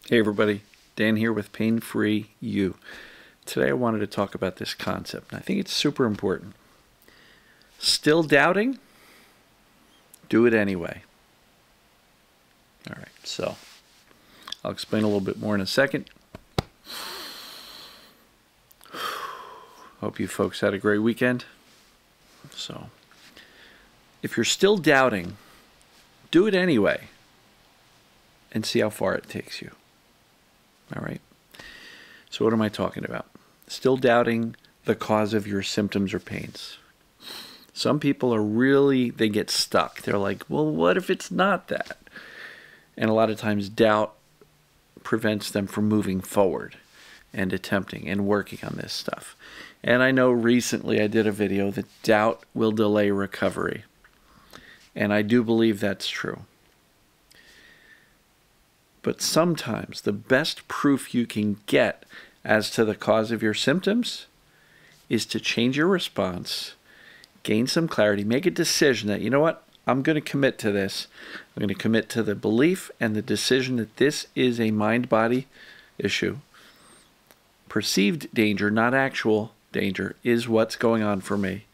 Hey everybody, Dan here with Pain Free You. Today I wanted to talk about this concept, and I think it's super important. Still doubting? Do it anyway. All right, so I'll explain a little bit more in a second. Hope you folks had a great weekend. So, if you're still doubting, do it anyway and see how far it takes you. All right. So what am I talking about? Still doubting the cause of your symptoms or pains. Some people they get stuck. They're like, well, what if it's not that? And a lot of times doubt prevents them from moving forward and attempting and working on this stuff. And I know recently I did a video that doubt will delay recovery. And I do believe that's true. But sometimes the best proof you can get as to the cause of your symptoms is to change your response, gain some clarity, make a decision that, you know what, I'm going to commit to this. I'm going to commit to the belief and the decision that this is a mind-body issue. Perceived danger, not actual danger, is what's going on for me.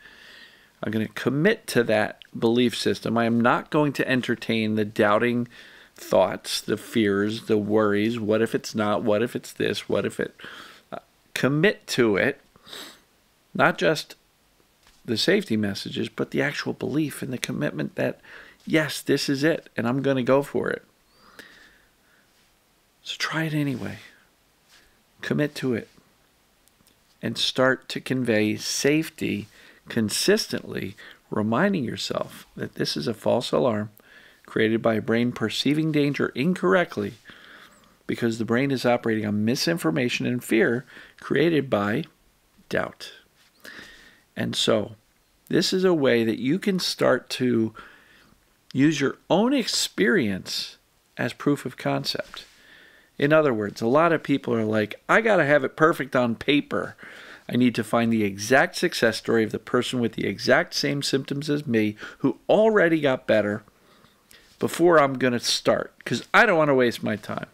I'm going to commit to that belief system. I am not going to entertain the doubting thoughts, the fears, the worries. What if it's not? What if it's this? What if it? Commit to it. Not just the safety messages, but the actual belief and the commitment that, yes, this is it, and I'm going to go for it. So try it anyway. Commit to it. And start to convey safety consistently, reminding yourself that this is a false alarm created by a brain perceiving danger incorrectly because the brain is operating on misinformation and fear created by doubt. And so, this is a way that you can start to use your own experience as proof of concept. In other words, a lot of people are like, I got to have it perfect on paper. I need to find the exact success story of the person with the exact same symptoms as me who already got better before I'm going to start, because I don't want to waste my time.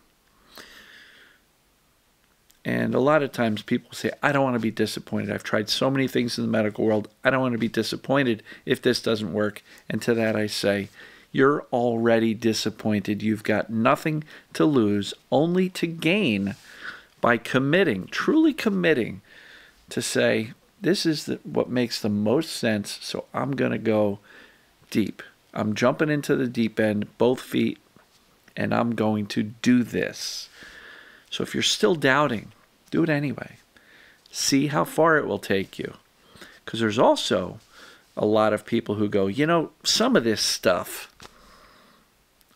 And a lot of times people say, I don't want to be disappointed. I've tried so many things in the medical world. I don't want to be disappointed if this doesn't work. And to that I say, you're already disappointed. You've got nothing to lose, only to gain by committing, truly committing to say, this is what makes the most sense, so I'm going to go deep. I'm jumping into the deep end, both feet, and I'm going to do this. So if you're still doubting, do it anyway. See how far it will take you. Because there's also a lot of people who go, you know, some of this stuff,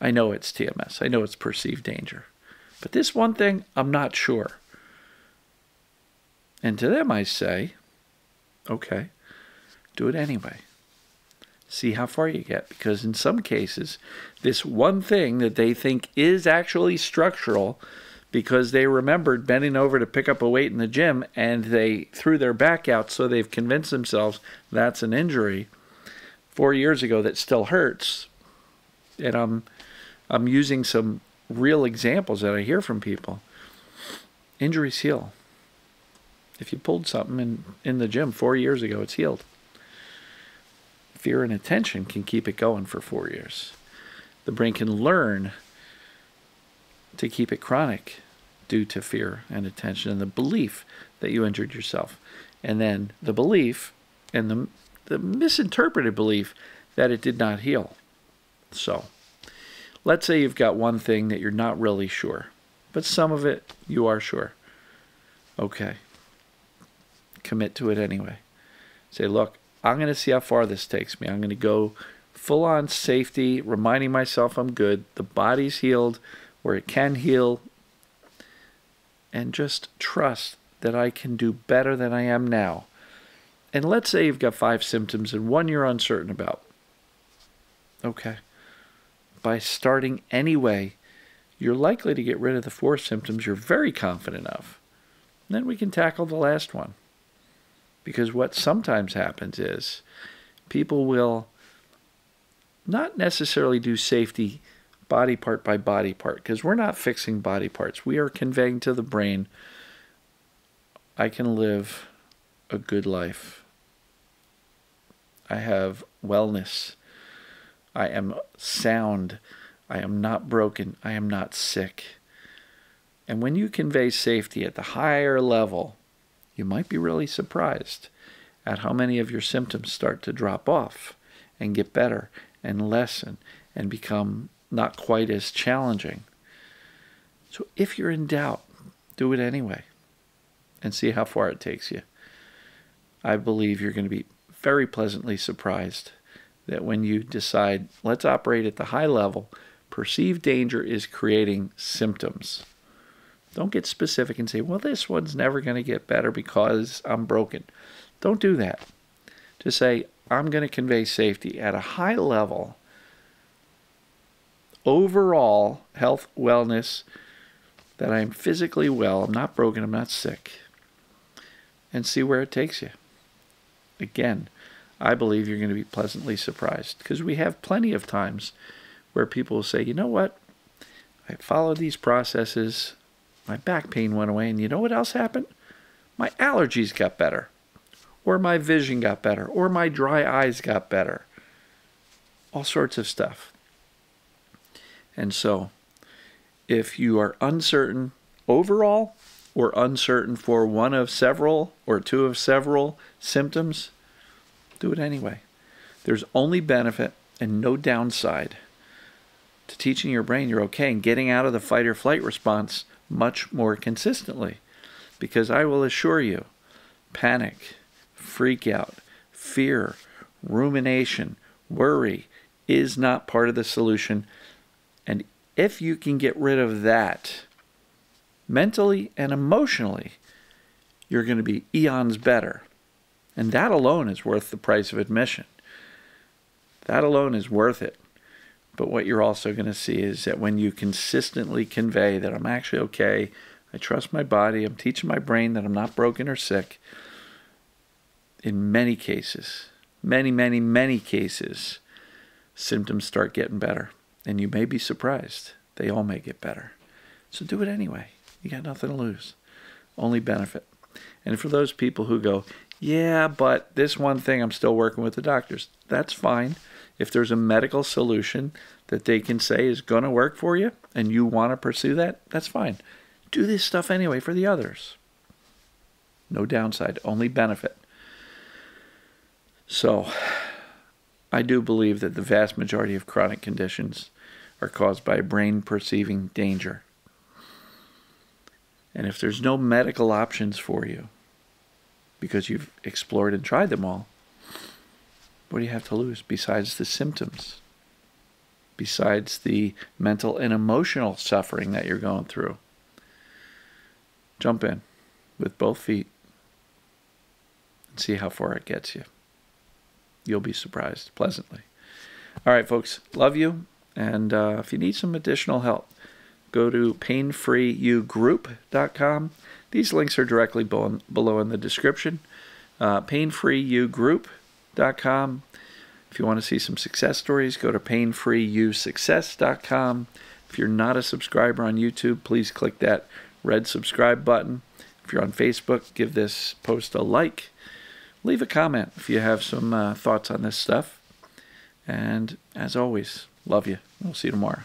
I know it's TMS. I know it's perceived danger. But this one thing, I'm not sure. And to them I say, okay, do it anyway. See how far you get, because in some cases, this one thing that they think is actually structural because they remembered bending over to pick up a weight in the gym and they threw their back out, so they've convinced themselves that's an injury 4 years ago that still hurts. And I'm using some real examples that I hear from people. Injuries heal. If you pulled something in the gym 4 years ago, it's healed. Fear and attention can keep it going for 4 years. The brain can learn to keep it chronic due to fear and attention and the belief that you injured yourself. And then the belief and the misinterpreted belief that it did not heal. So, let's say you've got one thing that you're not really sure, but some of it you are sure. Okay. Commit to it anyway. Say, look, I'm going to see how far this takes me. I'm going to go full on safety, reminding myself I'm good. The body's healed where it can heal. And just trust that I can do better than I am now. And let's say you've got 5 symptoms and one you're uncertain about. Okay. By starting anyway, you're likely to get rid of the 4 symptoms you're very confident of. And then we can tackle the last one. Because what sometimes happens is people will not necessarily do safety body part by body part, because we're not fixing body parts. We are conveying to the brain, I can live a good life. I have wellness. I am sound. I am not broken. I am not sick. And when you convey safety at the higher level, you might be really surprised at how many of your symptoms start to drop off and get better and lessen and become not quite as challenging. So if you're in doubt, do it anyway and see how far it takes you. I believe you're going to be very pleasantly surprised that when you decide, let's operate at the high level, perceived danger is creating symptoms. Don't get specific and say, well, this one's never going to get better because I'm broken. Don't do that. Just say, I'm going to convey safety at a high level, overall health, wellness, that I'm physically well, I'm not broken, I'm not sick, and see where it takes you. Again, I believe you're going to be pleasantly surprised, because we have plenty of times where people will say, you know what, I followed these processes, my back pain went away, and you know what else happened? My allergies got better, or my vision got better, or my dry eyes got better. All sorts of stuff. And so, if you are uncertain overall, or uncertain for one of several or two of several symptoms, do it anyway. There's only benefit and no downside to teaching your brain you're okay and getting out of the fight or flight response much more consistently. Because I will assure you, panic, freak out, fear, rumination, worry is not part of the solution. And if you can get rid of that mentally and emotionally, you're going to be eons better. And that alone is worth the price of admission. That alone is worth it. But what you're also going to see is that when you consistently convey that I'm actually okay, I trust my body, I'm teaching my brain that I'm not broken or sick, in many cases, many cases, symptoms start getting better. And you may be surprised. They all may get better. So do it anyway. You got nothing to lose. Only benefit. And for those people who go, yeah, but this one thing I'm still working with the doctors, that's fine. If there's a medical solution that they can say is going to work for you and you want to pursue that, that's fine. Do this stuff anyway for the others. No downside, only benefit. So, I do believe that the vast majority of chronic conditions are caused by brain perceiving danger. And if there's no medical options for you, because you've explored and tried them all, what do you have to lose besides the symptoms? Besides the mental and emotional suffering that you're going through? Jump in with both feet and see how far it gets you. You'll be surprised pleasantly. All right, folks, love you. And if you need some additional help, go to painfreeyougroup.com. These links are directly below in the description. Painfreeyougroup.com. If you want to see some success stories, go to painfreeyousuccess.com. If you're not a subscriber on YouTube, please click that red subscribe button. If you're on Facebook, give this post a like. Leave a comment if you have some thoughts on this stuff. And as always, love you. We'll see you tomorrow.